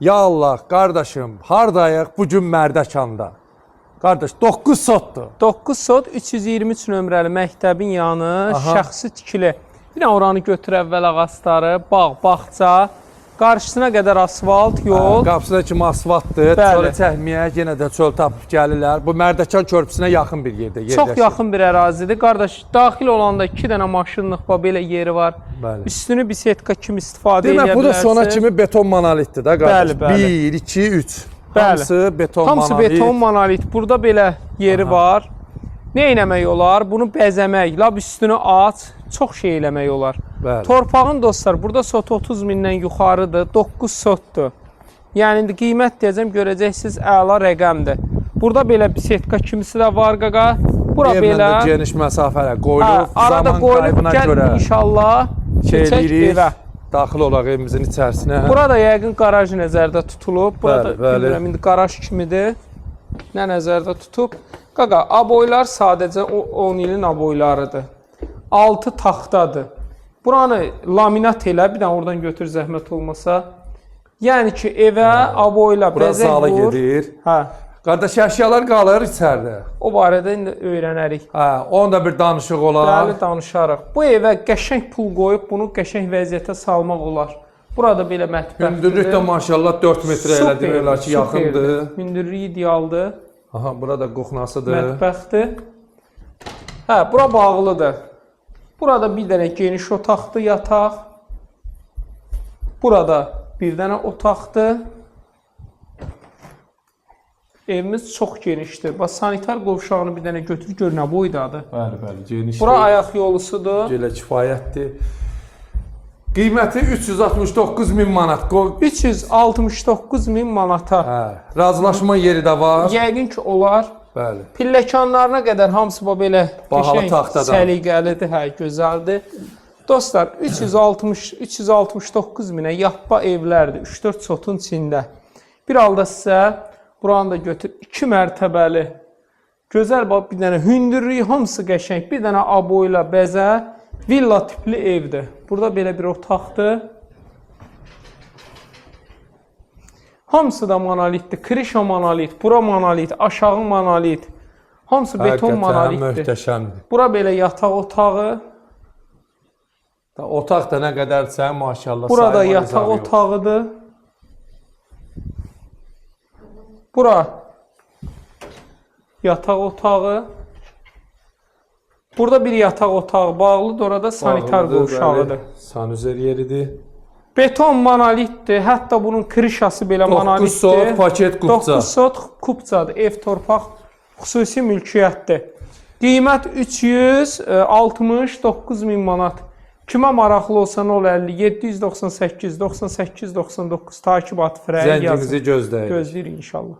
Ya Allah, qardaşım, hardayıq bu gün Mərdəkanda? Qardaş, 9 sotdur. 9 sot 323 nömrəli məktəbin yanı, şəxsi tikili. Bir də oranı götür əvvəl ağacları, bağ, bağça, qarşısına qədər asfalt, yol. Qapısına kimi asfaltdır, çölə çəkməyə yenə də çöl tapıb gəlirlər. Bu Mərdəkan körpüsünə yaxın bir yerdə yerləşir. Çox yaxın bir ərazidir. Qardaş, daxil olanda 2 dənə maşınlıq belə yeri var. Bəli. Üstünü bisetka kimi istifadə edə bilərsiniz. Demək, bu da sona kimi beton monolitdir da qardaş. Bəli, bəli. 1, 2, 3. Bəli. Hamısı beton Hamısı monolit. beton monolit. Burada belə yeri var. Nə eləmək olar? Bunu bəzəmək, lab üstünü aç, çox şey eləmək olar. Bəli. Torpağın dostlar, burada sot 30 mindən yuxarıdır, 9 sotdur. Yəni indi qiymət deyəcəm, görəcəksiniz, əla rəqəmdir. Burada belə bisetka kimisi də var qaqa. Bura belə geniş məsafələr qoyulub, arada zaman qoyulub, qaybına gəl görə inşallah keçək evə. Daxil olaq evimizin içərisinə. Burada yəqin qaraj nəzərdə tutulub. Burada bəli. bilmirəm, indi qaraj kimidir. Nə nəzərdə tutub? Qaqa, aboylar sadəcə 10 ilin aboylarıdır. 6 taxtadır. Buranı laminat elə, bir dənə oradan götür zəhmət olmasa. Yəni ki, evə aboyla Bura bəzək zalı vur. gedir. Hə. Qardaş, əşyalar qalır içəridə. O barədə indi öyrənərik. Hə, onun da bir danışıq olar. Bəli, danışarıq. Bu evə qəşəng pul qoyub bunu qəşəng vəziyyətə salmaq olar. Burada belə mətbəxdir. Hündürlük də maşallah 4 metrə elə deyirlər ki, yaxındır. Hündürlüyü idealdır. Aha, burada qoxnasıdır. Mətbəxdir. Hə, bura bağlıdır. Burada bir dənə geniş otaqdır, yataq. Burada bir dənə otaqdır. Evimiz çox genişdir. Bax, sanitar qovşağını bir dənə götür, gör nə boydadır. Bəli, bəli, genişdir. Bura ayaq yolusudur. Elə kifayətdir. Qiyməti 369 min manat. 369 min manata. Hə, razılaşma yeri də var. Yəqin ki, olar. Bəli. Pilləkanlarına qədər hamısı belə bahalı taxtadan. Səliqəlidir, hə, gözəldir. Dostlar, 369 minə yappa evlərdir, 3-4 sotun içində. Bir halda sizə buranı da götür, 2 mərtəbəli, gözəl bax, bir dənə hündürlüyü, hamısı qəşəng, bir dənə aboyla bəzə, villa tipli evdir. Burada belə bir otaqdır. Hamısı da monolitdir. Krişa monolit, bura monolit, aşağı monolit. Hamısı beton monolitdir. Möhtəşəmdir. Bura belə yataq otağı. Otaq da nə qədərsə, maşallah. Burada yataq otağıdır. Bura yataq otağı. Burada bir yataq otağı bağlıdır. Orada sanitar qovşağıdır. Sanuzər yeridir. Beton monolitdir. Hətta bunun krişası belə monolitdir. 9 sot paket kupça. 9 sot kupçadır. Ev, torpaq xüsusi mülkiyyətdir. Qiymət 369 min manat. Kimə maraqlı olsa 050 798 98 99 takib atı frəyi yazın. Zənginizi gözləyin. Gözləyirik inşallah.